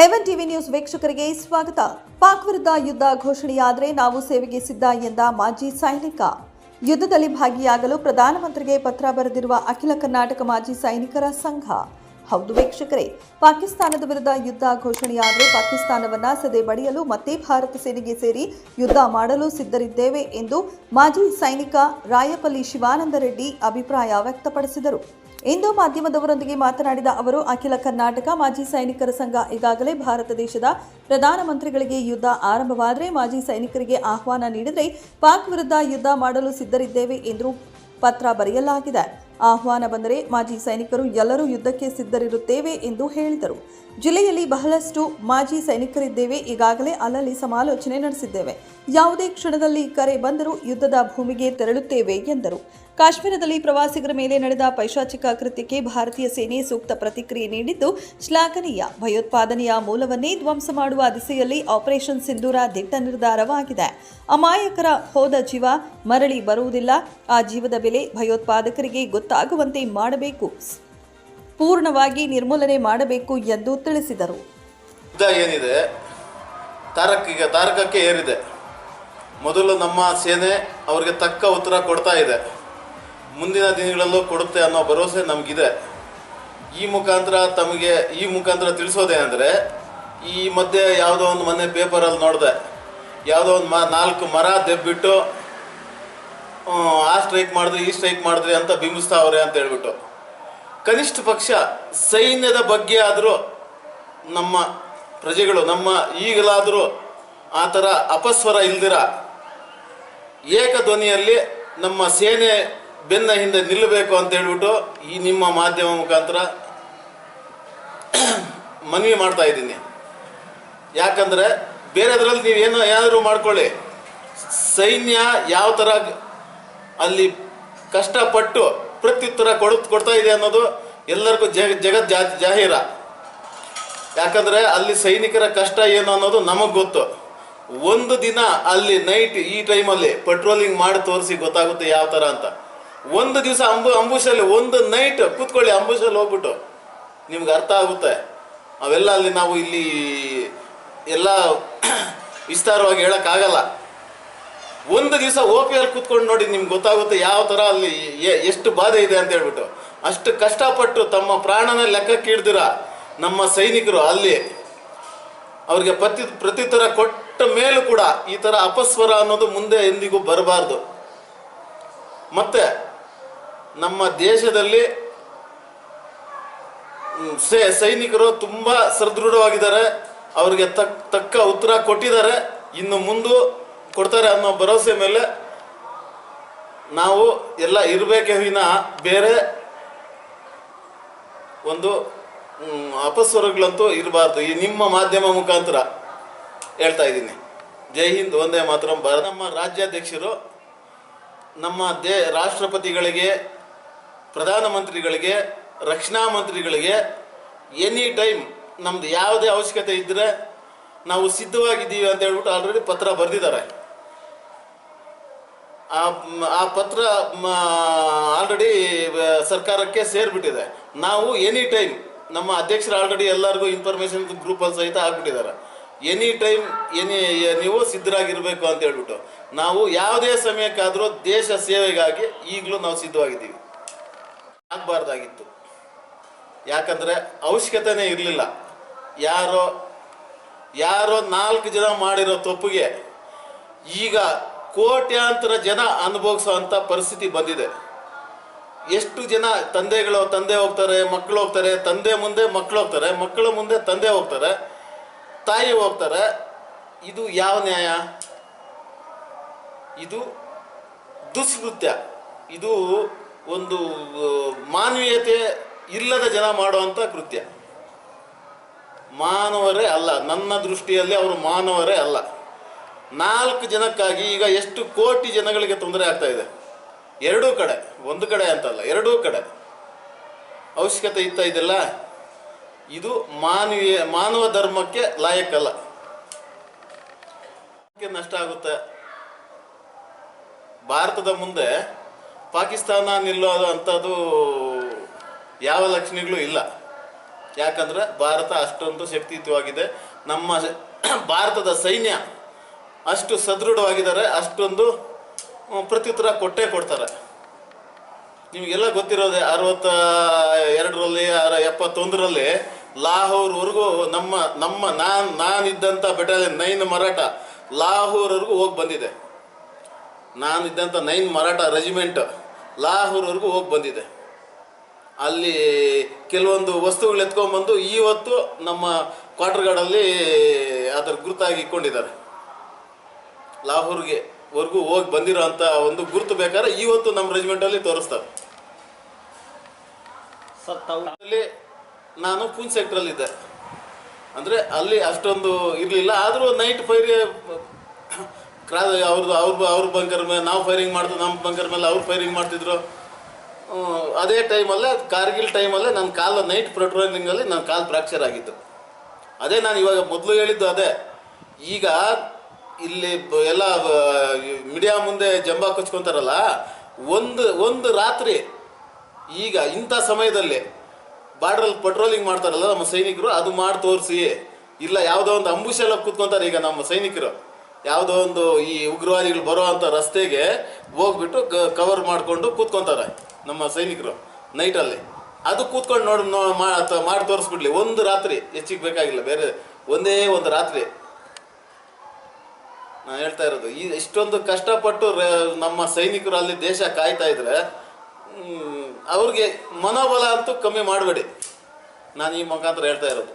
ಎವನ್ TV news ವೀಕ್ಷಕರಿಗೆ ಸ್ವಾಗತ. ಪಾಕ್ ವಿರುದ್ಧ ಯುದ್ಧ ಘೋಷಣೆಯಾದರೆ ನಾವು ಸೇವೆಗೆ ಸಿದ್ಧ ಎಂದ ಮಾಜಿ ಸೈನಿಕ. ಯುದ್ಧದಲ್ಲಿ ಭಾಗಿಯಾಗಲು ಪ್ರಧಾನಮಂತ್ರಿಗೆ ಪತ್ರ ಬರೆದಿರುವ ಅಖಿಲ ಕರ್ನಾಟಕ ಮಾಜಿ ಸೈನಿಕರ ಸಂಘ. ಹೌದು ವೀಕ್ಷಕರೇ, ಪಾಕಿಸ್ತಾನದ ವಿರುದ್ಧ ಯುದ್ಧ ಘೋಷಣೆಯಾದರೆ ಪಾಕಿಸ್ತಾನವನ್ನ ಸದೆ ಬಡಿಯಲು ಮತ್ತೆ ಭಾರತ ಸೇನೆಗೆ ಸೇರಿ ಯುದ್ಧ ಮಾಡಲು ಸಿದ್ಧರಿದ್ದೇವೆ ಎಂದು ಮಾಜಿ ಸೈನಿಕ ರಾಯಪಲ್ಲಿ ಶಿವಾನಂದ ರೆಡ್ಡಿ ಅಭಿಪ್ರಾಯ ವ್ಯಕ್ತಪಡಿಸಿದರು. ಇಂದು ಮಾಧ್ಯಮದವರೊಂದಿಗೆ ಮಾತನಾಡಿದ ಅವರು, ಅಖಿಲ ಕರ್ನಾಟಕ ಮಾಜಿ ಸೈನಿಕರ ಸಂಘ ಈಗಾಗಲೇ ಭಾರತ ದೇಶದ ಪ್ರಧಾನಮಂತ್ರಿಗಳಿಗೆ ಯುದ್ಧ ಆರಂಭವಾದರೆ ಮಾಜಿ ಸೈನಿಕರಿಗೆ ಆಹ್ವಾನ ನೀಡಿದರೆ ಪಾಕ್ ವಿರುದ್ಧ ಯುದ್ಧ ಮಾಡಲು ಸಿದ್ಧರಿದ್ದೇವೆ ಎಂದು ಪತ್ರ ಬರೆಯಲಾಗಿದೆ. ಆಹ್ವಾನ ಬಂದರೆ ಮಾಜಿ ಸೈನಿಕರು ಎಲ್ಲರೂ ಯುದ್ಧಕ್ಕೆ ಸಿದ್ಧರಿರುತ್ತೇವೆ ಎಂದು ಹೇಳಿದರು. ಜಿಲ್ಲೆಯಲ್ಲಿ ಬಹಳಷ್ಟು ಮಾಜಿ ಸೈನಿಕರಿದ್ದೇವೆ. ಈಗಾಗಲೇ ಅಲ್ಲಲ್ಲಿ ಸಮಾಲೋಚನೆ ನಡೆಸಿದ್ದೇವೆ. ಯಾವುದೇ ಕ್ಷಣದಲ್ಲಿ ಕರೆ ಬಂದರೂ ಯುದ್ಧದ ಭೂಮಿಗೆ ತೆರಳುತ್ತೇವೆ ಎಂದರು. ಕಾಶ್ಮೀರದಲ್ಲಿ ಪ್ರವಾಸಿಗರ ಮೇಲೆ ನಡೆದ ಪೈಶಾಚಿಕ ಕೃತ್ಯಕ್ಕೆ ಭಾರತೀಯ ಸೇನೆ ಸೂಕ್ತ ಪ್ರತಿಕ್ರಿಯೆ ನೀಡಿದ್ದು ಶ್ಲಾಘನೀಯ. ಭಯೋತ್ಪಾದನೆಯ ಮೂಲವನ್ನೇ ಧ್ವಂಸ ಮಾಡುವ ದಿಸೆಯಲ್ಲಿ ಆಪರೇಷನ್ ಸಿಂಧೂರ ದಿಟ್ಟ ನಿರ್ಧಾರವಾಗಿದೆ. ಅಮಾಯಕರ ಹೋದ ಜೀವ ಮರಳಿ ಬರುವುದಿಲ್ಲ. ಆ ಜೀವದ ಬೆಲೆ ಭಯೋತ್ಪಾದಕರಿಗೆ ಗೊತ್ತಾಗುವಂತೆ ಮಾಡಬೇಕು, ಪೂರ್ಣವಾಗಿ ನಿರ್ಮೂಲನೆ ಮಾಡಬೇಕು ಎಂದು ತಿಳಿಸಿದರು. ಏನಿದೆ ತಾರಕಕ್ಕೆ ಏರಿದೆ. ಮೊದಲು ನಮ್ಮ ಸೇನೆ ಅವರಿಗೆ ತಕ್ಕ ಉತ್ತರ ಕೊಡ್ತಾ ಇದೆ. ಮುಂದಿನ ದಿನಗಳಲ್ಲೂ ಕೊಡುತ್ತೆ ಅನ್ನೋ ಭರವಸೆ ನಮಗಿದೆ. ಈ ಮುಖಾಂತರ ತಿಳಿಸೋದೇನೆಂದರೆ, ಈ ಮಧ್ಯೆ ಯಾವುದೋ ಒಂದು ಮೊನ್ನೆ ಪೇಪರಲ್ಲಿ ನೋಡಿದೆ, ಯಾವುದೋ ಒಂದು 4 ಮರ ದೆಬ್ಬಿಟ್ಟು ಆ ಸ್ಟ್ರೈಕ್ ಮಾಡಿದ್ರಿ ಈ ಸ್ಟ್ರೈಕ್ ಮಾಡಿದ್ರಿ ಅಂತ ಬಿಂಬಿಸ್ತಾವ್ರೆ ಅಂತ ಹೇಳ್ಬಿಟ್ಟು, ಕನಿಷ್ಠ ಪಕ್ಷ ಸೈನ್ಯದ ಬಗ್ಗೆ ಆದರೂ ನಮ್ಮ ಪ್ರಜೆಗಳು ಈಗಲಾದರೂ ಆ ಥರ ಅಪಸ್ವರ ಇಲ್ದಿರ ಏಕಧ್ವನಿಯಲ್ಲಿ ನಮ್ಮ ಸೇನೆ ಬೆನ್ನ ಹಿಂದೆ ನಿಲ್ಲಬೇಕು ಅಂತ ಹೇಳ್ಬಿಟ್ಟು ಈ ನಿಮ್ಮ ಮಾಧ್ಯಮ ಮುಖಾಂತರ ಮನವಿ ಮಾಡ್ತಾ ಇದ್ದೀನಿ. ಯಾಕಂದರೆ ಬೇರೆದ್ರಲ್ಲಿ ನೀವೇನೋ ಏನಾದರೂ ಮಾಡ್ಕೊಳ್ಳಿ, ಸೈನ್ಯ ಯಾವ ಥರ ಅಲ್ಲಿ ಕಷ್ಟಪಟ್ಟು ಪ್ರತ್ಯುತ್ತರ ಕೊಡ್ತಾ ಇದೆ ಅನ್ನೋದು ಎಲ್ಲರಿಗೂ ಜಗತ್ ಜಾಹೀರ. ಯಾಕಂದರೆ ಅಲ್ಲಿ ಸೈನಿಕರ ಕಷ್ಟ ಏನು ಅನ್ನೋದು ನಮಗೆ ಗೊತ್ತು. ಒಂದು ದಿನ ಅಲ್ಲಿ ನೈಟ್ ಈ ಟೈಮಲ್ಲಿ ಪೆಟ್ರೋಲಿಂಗ್ ಮಾಡಿ ತೋರಿಸಿ ಗೊತ್ತಾಗುತ್ತೆ ಯಾವ ಥರ ಅಂತ. ಒಂದು ದಿವಸ ಅಂಬುಷಲ್ಲಿ ಒಂದು ನೈಟ್ ಕೂತ್ಕೊಳ್ಳಿ, ಅಂಬುಷಲ್ಲಿ ಹೋಗ್ಬಿಟ್ಟು ನಿಮ್ಗೆ ಅರ್ಥ ಆಗುತ್ತೆ. ಅವೆಲ್ಲ ಅಲ್ಲಿ ನಾವು ಇಲ್ಲಿ ಎಲ್ಲ ವಿಸ್ತಾರವಾಗಿ ಹೇಳೋಕ್ಕಾಗಲ್ಲ. ಒಂದು ದಿವಸ OPL ಕೂತ್ಕೊಂಡು ನೋಡಿ, ನಿಮ್ಗೆ ಗೊತ್ತಾಗುತ್ತೆ ಯಾವ ಥರ ಅಲ್ಲಿ ಎಷ್ಟು ಬಾಧೆ ಇದೆ ಅಂತ ಹೇಳ್ಬಿಟ್ಟು. ಅಷ್ಟು ಕಷ್ಟಪಟ್ಟು ತಮ್ಮ ಪ್ರಾಣನ ಲೆಕ್ಕಕ್ಕೆ ಹಿಡ್ದಿರ ನಮ್ಮ ಸೈನಿಕರು ಅಲ್ಲಿ ಅವ್ರಿಗೆ ಪ್ರತ್ಯುತ್ತರ ಕೊಟ್ಟ ಮೇಲೂ ಕೂಡ ಈ ಥರ ಅಪಸ್ವರ ಅನ್ನೋದು ಮುಂದೆ ಎಂದಿಗೂ ಬರಬಾರ್ದು. ಮತ್ತೆ ನಮ್ಮ ದೇಶದಲ್ಲಿ ಸೈನಿಕರು ತುಂಬ ಸದೃಢವಾಗಿದ್ದಾರೆ. ಅವ್ರಿಗೆ ತಕ್ಕ ಉತ್ತರ ಕೊಟ್ಟಿದ್ದಾರೆ, ಇನ್ನು ಮುಂದೆ ಕೊಡ್ತಾರೆ ಅನ್ನೋ ಭರವಸೆ ಮೇಲೆ ನಾವು ಎಲ್ಲ ಇರಬೇಕೇ ವಿನ ಬೇರೆ ಒಂದು ಅಪಸ್ವರಗಳಂತೂ ಇರಬಾರ್ದು. ಈ ನಿಮ್ಮ ಮಾಧ್ಯಮ ಮುಖಾಂತರ ಹೇಳ್ತಾ ಇದ್ದೀನಿ. ಜೈ ಹಿಂದ್, ವಂದೇ ಮಾತರಂ. ನಮ್ಮ ರಾಜ್ಯಾಧ್ಯಕ್ಷರು ನಮ್ಮ ರಾಷ್ಟ್ರಪತಿಗಳಿಗೆ, ಪ್ರಧಾನಮಂತ್ರಿಗಳಿಗೆ, ರಕ್ಷಣಾ ಮಂತ್ರಿಗಳಿಗೆ ಎನಿ ಟೈಮ್ ನಮ್ದು ಯಾವುದೇ ಅವಶ್ಯಕತೆ ಇದ್ದರೆ ನಾವು ಸಿದ್ಧವಾಗಿದ್ದೀವಿ ಅಂತ ಹೇಳ್ಬಿಟ್ಟು ಆಲ್ರೆಡಿ ಪತ್ರ ಬರೆದಿದ್ದಾರೆ. ಆ ಪತ್ರ ಆಲ್ರೆಡಿ ಸರ್ಕಾರಕ್ಕೆ ಸೇರಿಬಿಟ್ಟಿದೆ. ನಾವು ಎನಿ ಟೈಮ್ ನಮ್ಮ ಅಧ್ಯಕ್ಷರು ಆಲ್ರೆಡಿ ಎಲ್ಲರಿಗೂ ಇನ್ಫಾರ್ಮೇಷನ್ ಗ್ರೂಪಲ್ಲಿ ಸಹಿತ ಆಗ್ಬಿಟ್ಟಿದ್ದಾರೆ. ಎನಿ ಟೈಮ್ ನೀವು ಸಿದ್ಧರಾಗಿರಬೇಕು ಅಂತ ಹೇಳ್ಬಿಟ್ಟು ನಾವು ಯಾವುದೇ ಸಮಯಕ್ಕಾದರೂ ದೇಶ ಸೇವೆಗಾಗಿ ಈಗಲೂ ನಾವು ಸಿದ್ಧವಾಗಿದ್ದೀವಿ. ಆಗಬಾರ್ದಾಗಿತ್ತು, ಯಾಕಂದರೆ ಅವಶ್ಯಕತೆನೇ ಇರಲಿಲ್ಲ. ಯಾರೋ 4 ಜನ ಮಾಡಿರೋ ತಪ್ಪಿಗೆ ಈಗ ಕೋಟ್ಯಾಂತರ ಜನ ಅನುಭವಿಸೋ ಅಂಥ ಪರಿಸ್ಥಿತಿ ಬಂದಿದೆ. ಎಷ್ಟು ಜನ ತಂದೆ ಹೋಗ್ತಾರೆ, ಮಕ್ಕಳು ಹೋಗ್ತಾರೆ, ತಂದೆ ಮುಂದೆ ಮಕ್ಕಳು ಹೋಗ್ತಾರೆ, ಮಕ್ಕಳ ಮುಂದೆ ತಂದೆ ಹೋಗ್ತಾರೆ, ತಾಯಿ ಹೋಗ್ತಾರೆ. ಇದು ಯಾವ ನ್ಯಾಯ? ಇದು ದುಷ್ಕೃತ್ಯ. ಇದು ಒಂದು ಮಾನವೀಯತೆ ಇಲ್ಲದ ಜನ ಮಾಡುವಂಥ ಕೃತ್ಯ. ಮಾನವರೇ ಅಲ್ಲ, ನನ್ನ ದೃಷ್ಟಿಯಲ್ಲಿ ಅವರು ಮಾನವರೇ ಅಲ್ಲ. 4 ಜನಕ್ಕಾಗಿ ಈಗ ಎಷ್ಟು ಕೋಟಿ ಜನಗಳಿಗೆ ತೊಂದರೆ ಆಗ್ತಾ ಇದೆ. ಎರಡೂ ಕಡೆ, ಒಂದು ಕಡೆ ಅಂತಲ್ಲ, ಎರಡೂ ಕಡೆ ಅವಶ್ಯಕತೆ ಇತ್ತ ಇದೆಲ್ಲ. ಇದು ಮಾನವ ಧರ್ಮಕ್ಕೆ ಲಾಯಕ್ಕಲ್ಲ. ನಷ್ಟ ಆಗುತ್ತೆ. ಭಾರತದ ಮುಂದೆ ಪಾಕಿಸ್ತಾನ ನಿಲ್ಲೋದು ಅಂಥದ್ದು ಯಾವ ಲಕ್ಷಣಗಳು ಇಲ್ಲ. ಯಾಕಂದರೆ ಭಾರತ ಅಷ್ಟೊಂದು ಶಕ್ತಿಯುತವಾಗಿದೆ. ನಮ್ಮ ಭಾರತದ ಸೈನ್ಯ ಅಷ್ಟು ಸದೃಢವಾಗಿದ್ದಾರೆ, ಅಷ್ಟೊಂದು ಪ್ರತ್ಯುತ್ತರ ಕೊಟ್ಟೇ ಕೊಡ್ತಾರೆ. ನಿಮಗೆಲ್ಲ ಗೊತ್ತಿರೋದೆ, 62ರಲ್ಲಿ 71ರಲ್ಲಿ ಲಾಹೋರ್ವರೆಗೂ ನಾನಿದ್ದಂಥ ಬೆಟಾಲಿಯನ್ 9 ಮರಾಠ ಲಾಹೋರ್ವರೆಗೂ ಹೋಗಿ ಬಂದಿದೆ. ನಾನಿದ್ದಂಥ 9 ಮರಾಠ ರೆಜಿಮೆಂಟ್ ಲಾಹೋರ್ವರೆಗೂ ಹೋಗಿ ಬಂದಿದೆ. ಅಲ್ಲಿ ಕೆಲವೊಂದು ವಸ್ತುಗಳು ಎತ್ಕೊಂಡ್ಬಂದು ಇವತ್ತು ನಮ್ಮ ಕ್ವಾರ್ಟರ್ಗಾರ್ಡಲ್ಲಿ ಅದರ ಗುರುತಾಗಿ ಇಟ್ಕೊಂಡಿದ್ದಾರೆ. ಲಾಹೋರ್ವರೆಗೂ ಹೋಗಿ ಬಂದಿರೋ ಅಂಥ ಒಂದು ಗುರುತು ಬೇಕಾದ್ರೆ ಇವತ್ತು ನಮ್ಮ ರೆಜಿಮೆಂಟಲ್ಲಿ ತೋರಿಸ್ತಾರೆ. ಅಲ್ಲಿ ನಾನು ಪೂಂಚ್ ಸೆಕ್ಟ್ರಲ್ಲಿದ್ದೆ, ಅಂದರೆ ಅಲ್ಲಿ ಅಷ್ಟೊಂದು ಇರಲಿಲ್ಲ. ಆದರೂ ನೈಟ್ ಅವ್ರ ಬಂಕರ್ ಮೇಲೆ ನಾವು ಫೈರಿಂಗ್ ಮಾಡ್ತಿದ್ವಿ, ನಮ್ಮ ಬಂಕರ್ ಮೇಲೆ ಅವ್ರು ಫೈರಿಂಗ್ ಮಾಡ್ತಿದ್ರು. ಅದೇ ಟೈಮಲ್ಲೇ ಕಾರ್ಗಿಲ್ ಟೈಮಲ್ಲೇ ನನ್ನ ಕಾಲು ನೈಟ್ ಪೆಟ್ರೋಲಿಂಗಲ್ಲಿ ನನ್ನ ಕಾಲು ಫ್ರ್ಯಾಕ್ಚರ್ ಆಗಿತ್ತು. ಅದೇ ನಾನು ಇವಾಗ ಮೊದಲು ಹೇಳಿದ್ದು ಅದೇ. ಈಗ ಇಲ್ಲಿ ಎಲ್ಲ ಮೀಡಿಯಾ ಮುಂದೆ ಜಂಬಾ ಕೊಚ್ಕೊತಾರಲ್ಲ, ಒಂದು ರಾತ್ರಿ ಈಗ ಇಂಥ ಸಮಯದಲ್ಲಿ ಬಾರ್ಡ್ರಲ್ಲಿ ಪೆಟ್ರೋಲಿಂಗ್ ಮಾಡ್ತಾರಲ್ಲ ನಮ್ಮ ಸೈನಿಕರು, ಅದು ಮಾಡಿ ತೋರಿಸಿ. ಇಲ್ಲ ಯಾವುದೋ ಒಂದು ಅಂಬುಷ್ ಎಲ್ಲ ಕೂತ್ಕೊತಾರೆ ಈಗ ನಮ್ಮ ಸೈನಿಕರು, ಯಾವುದೋ ಒಂದು ಈ ಉಗ್ರವಾದಿಗಳು ಬರೋ ಅಂಥ ರಸ್ತೆಗೆ ಹೋಗ್ಬಿಟ್ಟು ಕವರ್ ಮಾಡಿಕೊಂಡು ಕೂತ್ಕೊತಾರೆ ನಮ್ಮ ಸೈನಿಕರು ನೈಟಲ್ಲಿ. ಅದು ಕೂತ್ಕೊಂಡು ಮಾಡಿ ತೋರಿಸ್ಬಿಡ್ಲಿ ಒಂದು ರಾತ್ರಿ, ಹೆಚ್ಚಿಗೆ ಬೇಕಾಗಿಲ್ಲ, ಬೇರೆ ಒಂದೇ ಒಂದು ರಾತ್ರಿ. ನಾನು ಹೇಳ್ತಾ ಇರೋದು ಇಷ್ಟೊಂದು ಕಷ್ಟಪಟ್ಟು ನಮ್ಮ ಸೈನಿಕರು ಅಲ್ಲಿ ದೇಶ ಕಾಯ್ತಾ ಇದ್ರೆ ಅವ್ರಿಗೆ ಮನೋಬಲ ಅಂತೂ ಕಮ್ಮಿ ಮಾಡಬೇಡಿ. ನಾನು ಈ ಮುಖಾಂತರ ಹೇಳ್ತಾ ಇರೋದು.